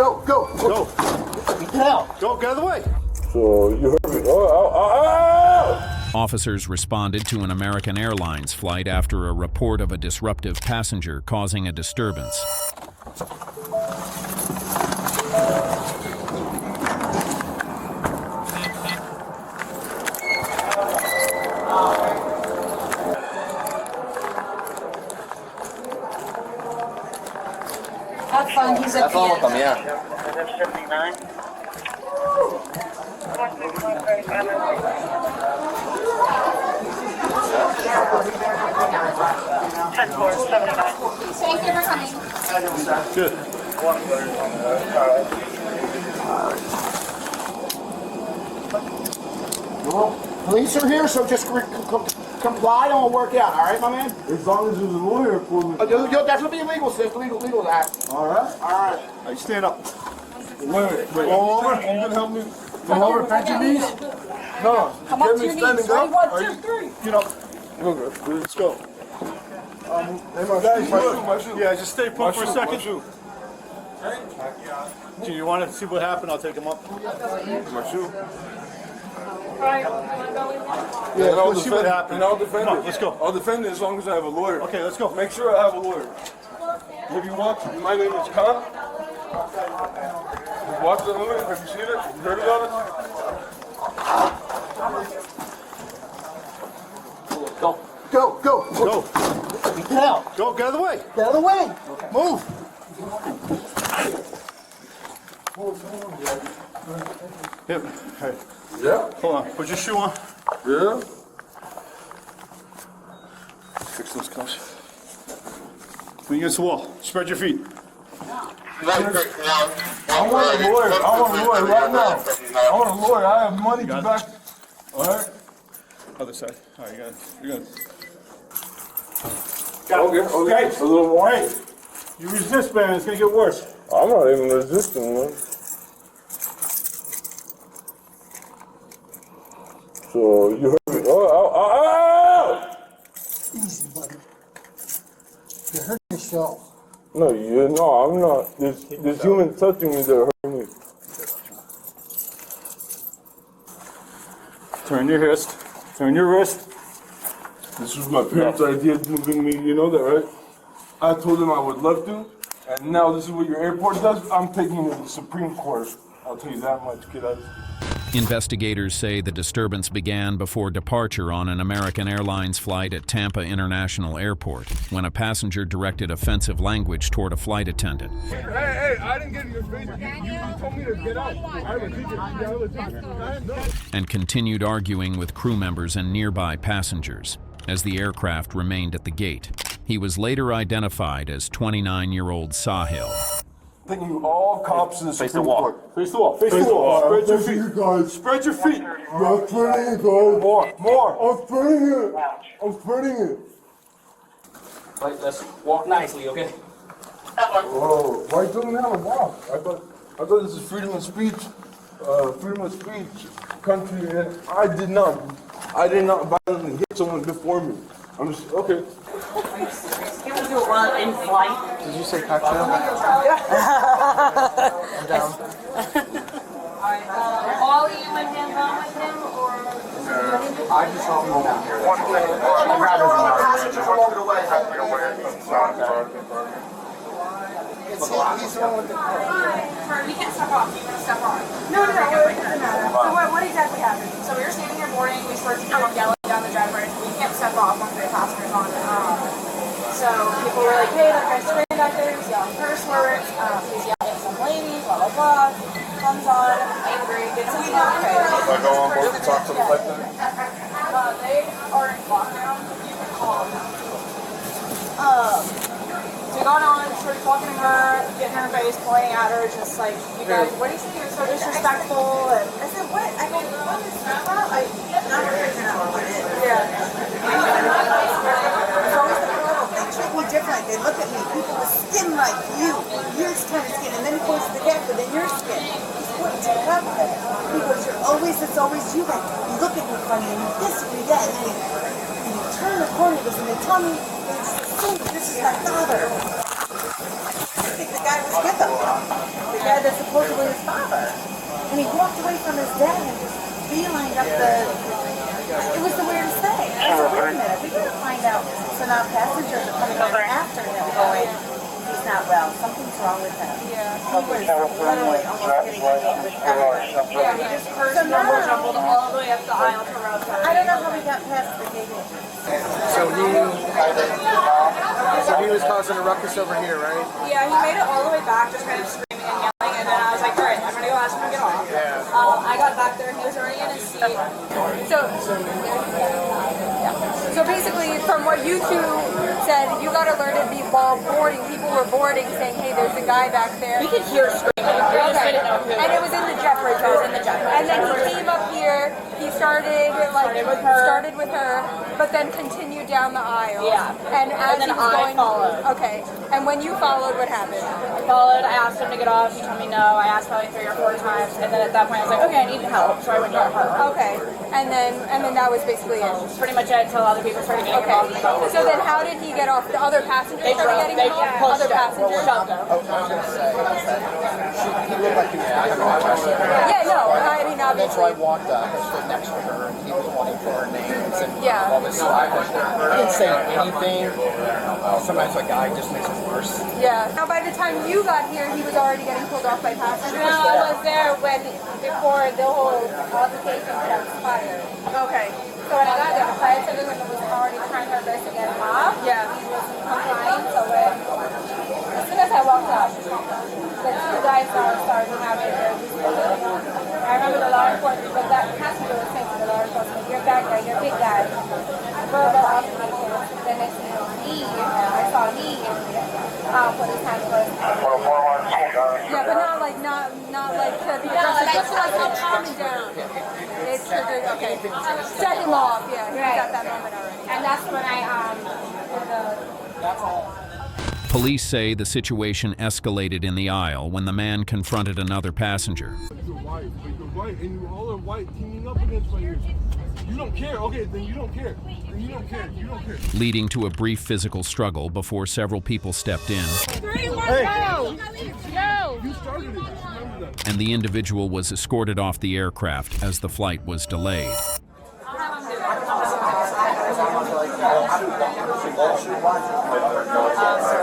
Go. Get out. Go, get out of the way. So you heard me. Officers responded to an American Airlines flight after a report of a disruptive passenger causing a disturbance. Have fun, he's a kid. 79. Thank you for coming. Good. Well, police are here, so just comply and we'll work out, all right, my man? As long as there's a lawyer for me. You'll definitely be legal, sis. Legal act. All right. All right. Hey, stand up. Wait. Roll over. You gonna help me? Roll over. Bend your knees. No. Come up to your knees. Ready? 1, 2, 3. Get up. Okay. Let's go. Hey, my shoe. Yeah, just stay put for a second. shoe. Do you want to see what happened? I'll take him up. My shoe. Yeah, let's see what happened. And I'll defend Come it. on, let's go. I'll defend it as long as I have a lawyer. Okay, let's go. Make sure I have a lawyer. Have you watched? My name is Khan. You watched the movie? Have you seen it? You heard about it? Go. Go. Get out. Go, get out of the way. Get out of the way. Move. Hey, Yeah. hold on. Put your shoe on. Yeah. Fix those cuffs. Lean against the wall. Spread your feet. I want a lawyer. Right now. I want a lawyer. I have money to back. All right. Other side. All right, you got it. Okay. A little more. Hey, you resist, man. It's gonna get worse. I'm not even resisting, man. So you heard me. Easy, buddy. You hurt yourself. No, I'm not. There's humans touching me that are hurting me. Turn your wrist. Turn your wrist. This was my parents' idea of moving me. You know that, right? I told them I would love to, and now this is what your airport does. I'm taking it to the Supreme Court. I'll tell you that much, kiddos. Investigators say the disturbance began before departure on an American Airlines flight at Tampa International Airport when a passenger directed offensive language toward a flight attendant. Hey, I didn't get in your face. You told me to get out. And continued arguing with crew members and nearby passengers as the aircraft remained at the gate. He was later identified as 29-year-old Sahil. Taking you all cops to the Supreme Court. Face the wall. Face the wall. Spread your feet. Spread your feet. I'm spreading it, guys. More. I'm spreading it. Wait, let's walk nicely, okay? Whoa, why don't we have a walk? I thought this is freedom of speech country, and I did not violently hit someone before me. I'm just, okay. Can we do a run in flight? Did you say cocktail? I'm down. All of you went hands on with him, or? I just saw him down here. He's the one with the We can't step off. You want to step on? No. It doesn't matter. So what exactly happened? So we were standing here boarding. We started yelling down the drive bridge. We can't step off once we have passengers on. So people were like, hey, that guy's trained back there. He's yelling curse words. He's yelling at some lady. Blah blah blah. Comes on, angry, gets in the okay. If I go on board to talk to the flight attendant? They are in lockdown. You can call them. So we got on, started talking to her, getting in her face, pointing at her, just like, you guys, what do you think is so disrespectful? And I said, what? I go, what is that about? I'm not figuring out what it is. yeah. It's always the problem. They treat me different. They look at me. People with skin like you. Your kind of skin. And then he points to the gap, but then your skin. He's pointing to the top of it. He goes, it's always you guys. You look at me funny and you this and you that. And you turn the corner and they tell me, this is my father. I think the guy was with him. The guy that's And he walked away from his dad and just beelined up the... It was the weirdest thing. I said, wait a minute, we gotta find out. So now passengers are coming over after him going, he's not well. Something's wrong with him. Yeah. He was literally almost getting hit with everything. Yeah, he just cursed So now- jumbled all the way up the aisle to row 30. I don't know how we got past the gate entry. So he was causing a ruckus over here, right? Yeah, he made it all the way back, just kind of screaming and yelling, and then I was like, all right, I'm gonna go ask him to get off. Yeah. I got back there, and he was already in his seat. So basically, from what you two said, you got alerted while boarding. People were boarding, saying, "Hey, there's a guy back there." We could hear screaming. We just Okay. didn't know who. And it was in the jet bridge. It was in the jet bridge. And then he came up here. He started with her, but then continued down the aisle. Yeah. And as then he was I going, followed. Okay. And when you followed, what happened? I followed, I asked him to get off, he told me no, I asked probably 3 or 4 times, and then at that point I was like, okay, I need help, so I went to her. Okay. And then that was basically it. That's pretty much it until other people started getting Okay. involved. So then how did he get off? The other passengers They started drove, getting they involved? pushed Other him, passengers? shoved him. He looked like he was having a question. Yeah, no. I mean, That's why I obviously. walked up and stood next to her, and he was wanting for her names and Yeah. all this stuff. He didn't say anything. Sometimes a guy just makes it worse. Yeah. Now, by the time you got here, he was already getting pulled off by passengers. No, I was there before the whole altercation transpired. Okay. So when I got there, the flight attendant was already trying her best to get him off. Yeah. He wasn't complying, so as soon as I walked up, the 2 guys started having their discussion. I remember the law enforcement, but that passenger was saying to the law enforcement, you're bad guy, you're a big guy. Verbal altercation. Then next thing I saw he put his hands first. Yeah, but not like to be aggressive. Just to like help calm him down. It's triggered. Okay. Set him off. Yeah, he was at that moment already. And that's when I did the Police say the situation escalated in the aisle when the man confronted another passenger. You're white, and you all are white teaming up against right here. You don't care, okay, then you don't care. Then you don't care, you don't care. Leading to a brief physical struggle before several people stepped in, You started it, remember that. and the individual was escorted off the aircraft as the flight was delayed.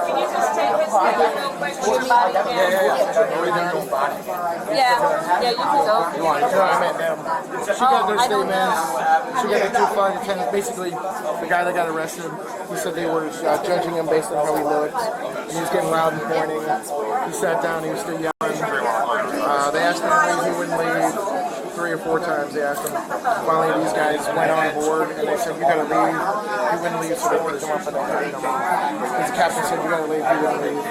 Can you just take his name real quick? Yeah, you can go. I met them. She got their statements. She got their 2 flight attendants. Basically, the guy that got arrested, he said they were judging him based on how he looked. And he was getting loud and pointing. He sat down, he was still yelling. They asked him to leave, he wouldn't leave. 3 or 4 times they asked him. Finally, these guys went on board and they said, you gotta leave. He wouldn't leave, so they picked him up and they carried him off. His captain said, you gotta leave, he wouldn't leave.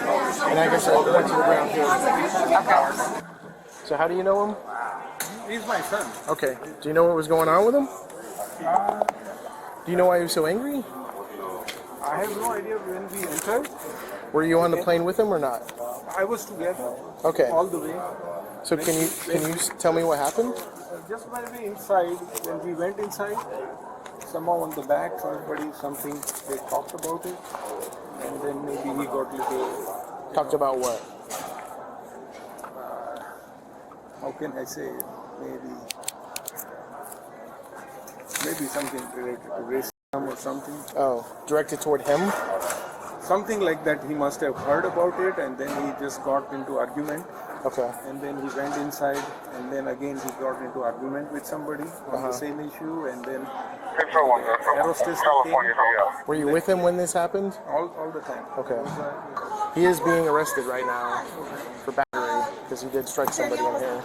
And I guess I went to the ground here. So how do you know him? He's my son. Okay. Do you know what was going on with him? Do you know why he was so angry? I have no idea when we entered. Were you on the plane with him or not? I was together Okay. all the way. So can you tell me what happened? Just when we inside, when we went inside, somehow on the back, something, they talked about it. And then maybe he got little, Talked about what? how can I say it? Maybe something related to racism or something. Oh, directed toward him? Something like that. He must have heard about it and then he just got into argument. Okay. And then he went inside and then again he got into argument with somebody on the same issue and then aerostess came Were you with him when this happened? all the time. Okay. He is being arrested right now for battery because he did strike somebody in here.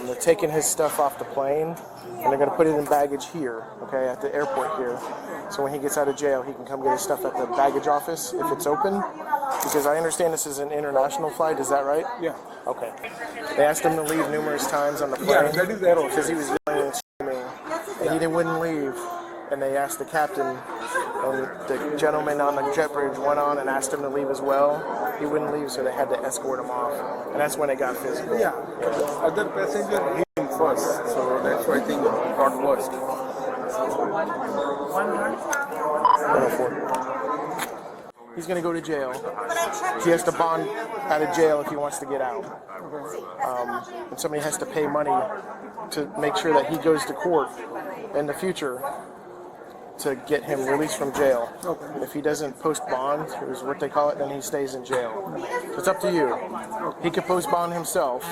They're taking his stuff off the plane and they're going to put it in baggage here, okay, at the airport here. So when he gets out of jail, he can come get his stuff at the baggage office if it's open. Because I understand this is an international flight, is that right? Yeah. Okay. They asked him to leave numerous times on the plane. Yeah, that is aerostess. Because he was yelling and screaming. And he wouldn't leave. And they asked the captain, and the gentleman on the jet bridge went on and asked him to leave as well. He wouldn't leave, so they had to escort him off. And that's when it got physical. Yeah. Other passenger hit him first, so that's why I think it got worse. 104. he's going to go to jail. He has to bond out of jail if he wants to get out. And somebody has to pay money to make sure that he goes to court in the future to get him released from jail. If he doesn't post bond, is what they call it, then he stays in jail. So it's up to you. He could post bond himself.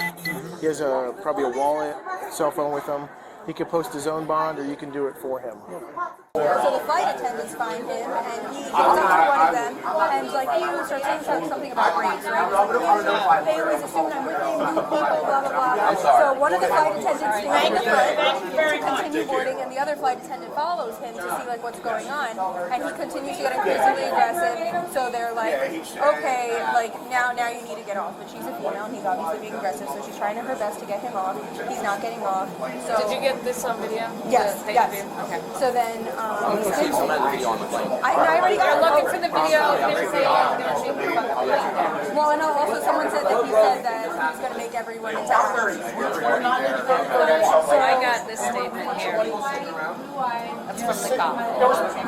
He has probably a wallet, cell phone with him. He could post his own bond, or you can do it for him. So the flight attendants find him, and he goes up to one of them, and like he starts saying something about race, right? They always assume I'm with him, new people, blah blah blah. So one of the flight attendants stays in the foot to continue boarding, and the other flight attendant follows him to see like what's going on, and he continues to get increasingly aggressive. So they're like, okay, like now you need to get off. But she's a female, and he's obviously being aggressive, so she's trying her best to get him off. He's not getting off. So did you get this on video? Yes. Yes. Okay. So then. I already got looking for the video. Well, and also someone said that he said that he's going to make everyone into actors. So I got this statement here. That's from the cop.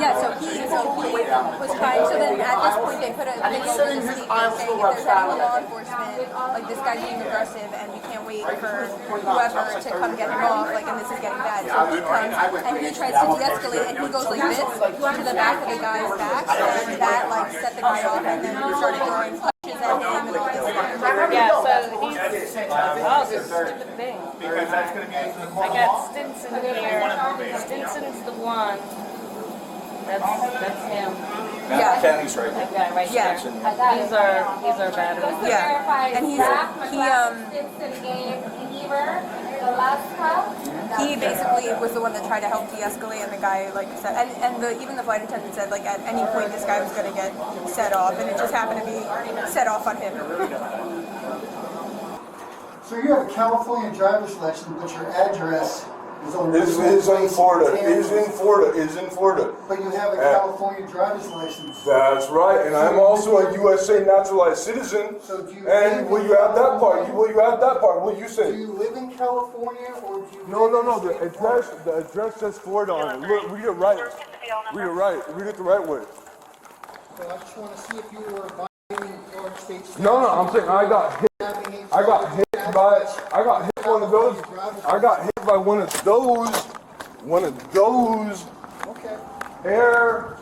Yeah, so he was trying. So then at this point they put a video in the statement saying if there's any law enforcement, like this guy's being aggressive and we can't wait for whoever to come get him off, like, and this is getting bad. So he comes and he tries to de-escalate and he goes like this to the back of the guy's back, and that like set the guy off, and then he started throwing punches at him and all this stuff. Yeah, so he's this stupid thing. I got Stinson here. Stinson's the one. That's him. Yeah. Kenny's right. That guy right Yeah. there. He's our battery. Yeah. And he basically was the one that tried to help de-escalate, and the guy like said, and even the flight attendant said like at any point this guy was going to get set off, and it just happened to be set off on him. So you have a California driver's license, but your address is on Is in Florida. Is in Florida. But you have a California driver's license. That's right, and I'm also a USA naturalized citizen. So do you And will you add that part? Will you add that part? What you Do say? you live in California or do you No. The address says Florida on it. Look, read it right. Read it right. Read it the right way. So I just want to see if you were violating Florida state statute. No, I'm saying I got hit. I got hit by one of those. I got hit by one of those. Okay. Air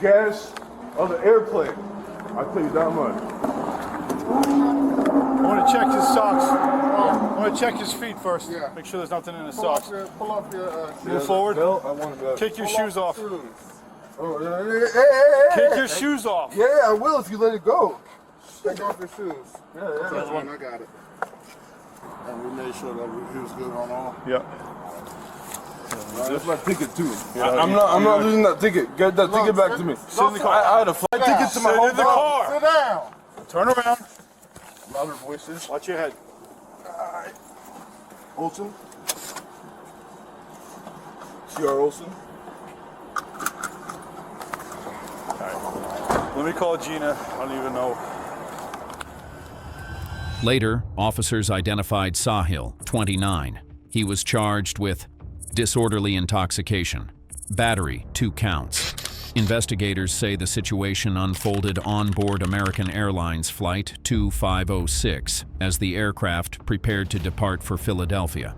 guests of the airplane. I'll tell you that much. I want to check his socks. I want to check his feet first. Yeah. Make sure there's nothing in his socks. Pull off your Move forward. Bill, I want to Kick your shoes off. Oh, hey. Kick your shoes off. Yeah, I will if you let it go. take off your shoes. Yeah. That's one, I got it. And we made sure that he was good on all. Yep. That's my ticket too. I'm not losing that ticket. Get that ticket back to me. Sit in the car. I had a flight ticket to my Sit home. in the car. Sit down. Turn around. Louder voices. Watch your head. Olson. C.R. Olson. Let me call Gina. I don't even know. Later, officers identified Sahil, 29. He was charged with disorderly intoxication, battery, 2 counts. Investigators say the situation unfolded on board American Airlines Flight 2506 as the aircraft prepared to depart for Philadelphia.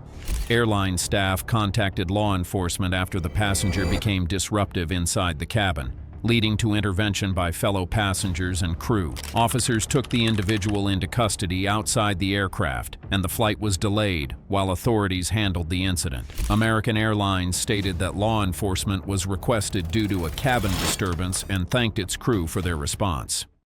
Airline staff contacted law enforcement after the passenger became disruptive inside the cabin, leading to intervention by fellow passengers and crew. Officers took the individual into custody outside the aircraft, and the flight was delayed while authorities handled the incident. American Airlines stated that law enforcement was requested due to a cabin disturbance and thanked its crew for their response.